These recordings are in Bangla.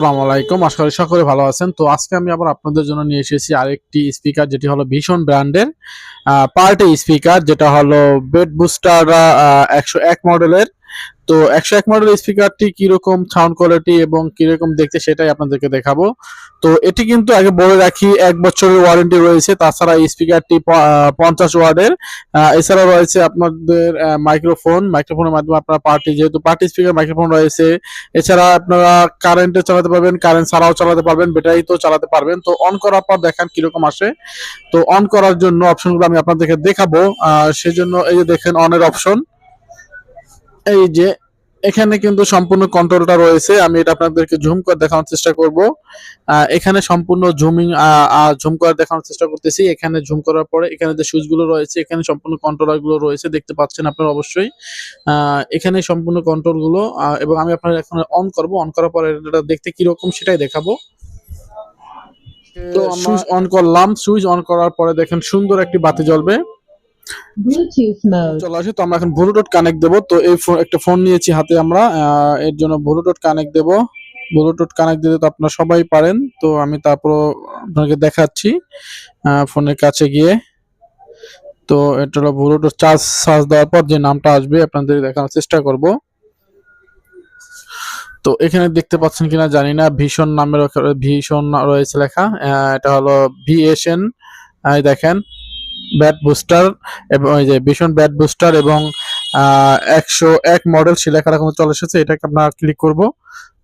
আসসালামু আলাইকুম, আশা করি সকলে ভালো আছেন। তো আজকে আমি আবার আপনাদের জন্য নিয়ে এসেছি আরেকটি স্পিকার, যেটি হলো ভীষণ ব্র্যান্ডের পার্টি স্পিকার, যেটা হলো বেড বুস্টার 101 মডেলের। তো 101 মডেল স্পিকারটি কিরকম সাউন্ড কোয়ালিটি এবং কিরকম দেখতে সেটাই আপনাদেরকে দেখাবো। তো এটি কিন্তু আগে বলে রাখি 1 বছরের ওয়ারেন্টি রয়েছে। তাছাড়া এই স্পিকারটি 50 ওয়াটের। এছাড়াও রয়েছে আপনাদের মাইক্রোফোনের মাধ্যমে আপনারা যেহেতু পার্টি স্পিকার মাইক্রোফোন রয়েছে। এছাড়া আপনারা কারেন্টে চালাতে পারবেন, কারেন্ট ছাড়াও চালাতে পারবেন, ব্যাটারিতেও চালাতে পারবেন। তো অন করার পর দেখেন কিরকম আসে। তো অন করার জন্য অপশনগুলো আমি আপনাদেরকে দেখাবো। সেজন্য এই যে দেখেন অনের অপশন, এই যে এখানে কিন্তু সম্পূর্ণ কন্ট্রোলটা রয়েছে। আমি এটা আপনাদেরকে জুম করে দেখানোর চেষ্টা করব। এখানে সম্পূর্ণ জুম করে দেখানোর চেষ্টা করতেছি। এখানে জুম করার পরে এখানে যে সুইচগুলো রয়েছে, এখানে সম্পূর্ণ কন্ট্রোলার গুলো রয়েছে, দেখতে পাচ্ছেন আপনারা অবশ্যই। এখানে সম্পূর্ণ কন্ট্রোল গুলো এবং আমি আপনার এখন অন করব। অন করার পরে এটা দেখতে কিরকম সেটাই দেখাবো। তো সুইচ অন করলাম। সুইচ অন করার পরে দেখেন সুন্দর একটি বাতি জ্বলবে, চলে আসে। তো আমরা এখন ব্লুটুথ কানেক্ট দেবো। তো এই একটা ফোন নিয়েছি হাতে আমরা, এর জন্য ব্লুটুথ কানেক্ট দেবো। ব্লুটুথ কানেক্ট দিতে তো আপনারা সবাই পারেন। তো আমি তারপর আপনাকে দেখাচ্ছি ফোনের কাছে গিয়ে। তো এটা হলো ব্লুটুথ চার্জ দেওয়ার পর যে নামটা আসবে আপনাদের দেখানোর চেষ্টা করব। তো এখানে দেখতে পাচ্ছেন কিনা জানি না, ভীষণ নামের ভীষণ রয়েছে লেখা। এটা হলো ভিএসএন। দেখেন ব্যাট বুস্টার, এবং এই যে ভীষণ ব্যাট বুস্টার এবং 101 মডেল সে লেখাটা কিন্তু চলে এসেছে। এটাকে আমরা ক্লিক করব।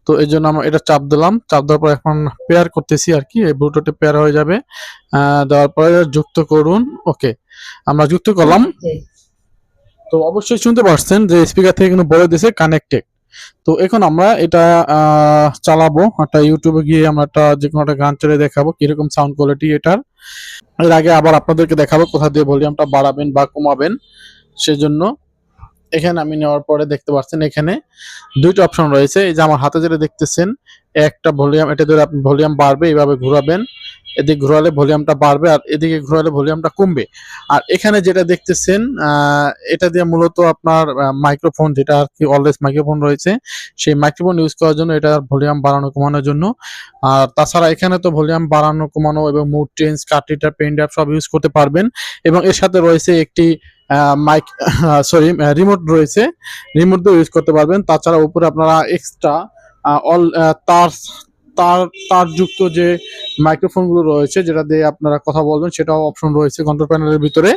তো এই জন্য আমরা এটা চাপ দিলাম। চাপ দেওয়ার পর এখন পেয়ার করতেছি আর কি, এই ব্লুটুথে পেয়ার হয়ে যাবে। দেওয়ার পরে যুক্ত করুন। ওকে, আমরা যুক্ত করলাম। তো অবশ্যই শুনতে পাচ্ছেন যে স্পিকার থেকে কিন্তু বলে দিয়েছে কানেক্টেড। তো এখন আমরা এটা চালাবো। একটা ইউটিউবে গিয়ে আমরা যে কোনো একটা গান চলে দেখাবো কিরকম সাউন্ড কোয়ালিটি এটার। এর আগে আবার আপনাদেরকে দেখাবো কোথা দিয়ে ভলিউমটা বাড়াবেন বা কমাবেন। সেজন্য এখানে আমি নেওয়ার পরে দেখতে পাচ্ছেন এখানে দুইটা অপশন রয়েছে। এই যে আমার হাতে যেটা দেখতেছেন, একটা ভলিউম, এটা ধরে আপনি ভলিউম বাড়বে, এইভাবে ঘোরাবেন। এদিকে ঘোরালে ভলিউমটা বাড়বে আর এদিকে ঘোরালে ভলিউমটা কমবে। আর এখানে যেটা দেখতেছেন এটা দিয়ে মূলত আপনার মাইক্রোফোন, যেটা আর কি অলওয়েজ মাইক্রোফোন রয়েছে, সেই মাইক্রোফোন ইউজ করার জন্য, এটা ভলিউম বাড়ানো কমানোর জন্য। আর তাছাড়া এখানে তো ভলিউম বাড়ানো কমানো এবং মুড চেঞ্জ, কাট হিটার, পেন ড্রাইভ সব ইউজ করতে পারবেন। এবং এর সাথে রয়েছে একটি মাইক সরি রিমোট রয়েছে, রিমোট দিয়ে ইউজ করতে পারবেন। তাছাড়া উপরে আপনারা এক্সট্রা অল তার তার তারযুক্ত যে মাইক্রোফোনগুলো রয়েছে, যেটা দিয়ে আপনারা কথা বলবেন, সেটাও অপশন রয়েছে কন্ট্রোল প্যানেলের ভিতরে।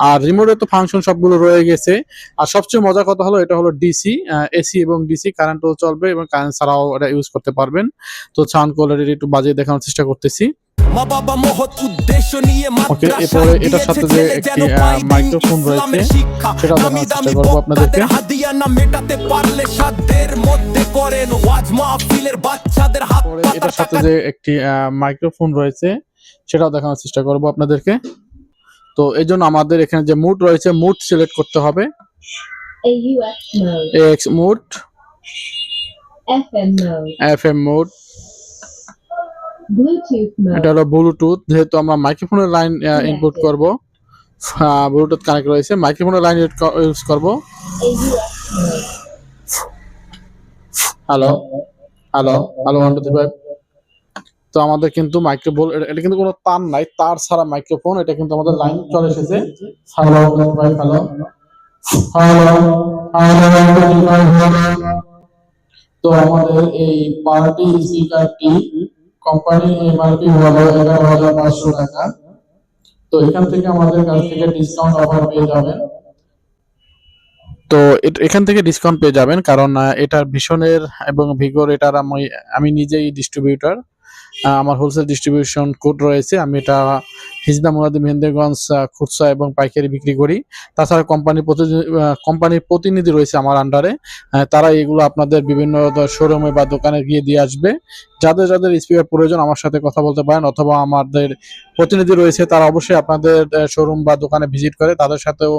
আর রিমোটের তো ফাংশন সবগুলো রয়ে গেছে। আর সবচেয়ে মজার কথা হলো এটা হলো ডিসি, এসি এবং ডিসি কারেন্টও চলবে এবং কারেন্ট ছাড়াও এটা ইউজ করতে পারবেন। তো সাউন্ড কোয়ালিটি একটু বাজিয়ে দেখানোর চেষ্টা করতেছি। ওকে, এরপরে এটার সাথে যে একটি মাইক্রোফোন রয়েছে সেটা দেখানোর চেষ্টা করবো আপনাদেরকে। এটার সাথে যে একটি মাইক্রোফোন রয়েছে সেটাও দেখানোর চেষ্টা করবো আপনাদেরকে। তো এই জন্য আমাদের এখানে যে মুড রয়েছে, মুড সিলেক্ট করতে হবে। AX মুড, FM মুড, এটা হলো ব্লুটুথ। যেহেতু আমরা মাইক্রোফোনের লাইন ইনপুট করব, ব্লুটুথ কানেক্ট রয়েছে, মাইক্রোফোনের লাইন ইউজ করব। Hello hello hello 1 2 3 5। তো আমাদের কিন্তু মাইক্রোফোন, এটা কিন্তু কোনো তার নাই, তার ছাড়া মাইক্রোফোন। এটা কিন্তু আমাদের লাইন চলে এসেছে। Hello hello hello. তো আমাদের এই পার্টি স্পিকারটি কোম্পানির এমআরপি হলো 11,500 টাকা। তো এখান থেকে আমাদের কাছ থেকে ডিসকাউন্ট অফার পেয়ে যাবেন। তো এখান থেকে ডিসকাউন্ট পেয়ে যাবেন, কারণ এটার ভীষণের এবং ভিগোর, এটার আমি নিজেই ডিস্ট্রিবিউটর। আমার হোলসেল ডিস্ট্রিবিউশন কোড রয়েছে। আমি এটা হিজনা মুরাদি মেহেন্দ্রগঞ্জ খুচরা এবং পাইকারি বিক্রি করি। তাছাড়া কোম্পানির প্রতিনিধি রয়েছে আমার আন্ডারে। তারা এগুলো আপনাদের বিভিন্ন শোরুমে বা দোকানে গিয়ে দিয়ে আসবে। যাদের যাদের স্পিকার প্রয়োজন আমার সাথে কথা বলতে পারেন, অথবা আমাদের প্রতিনিধি রয়েছে তারা অবশ্যই আপনাদের শোরুম বা দোকানে ভিজিট করে তাদের সাথেও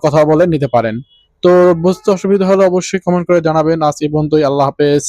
কথা বলে নিতে পারেন। তো বুঝতে অসুবিধা হলে অবশ্যই কমেন্ট করে জানাবেন। আজ এই পর্যন্তই, আল্লাহ হাফেজ।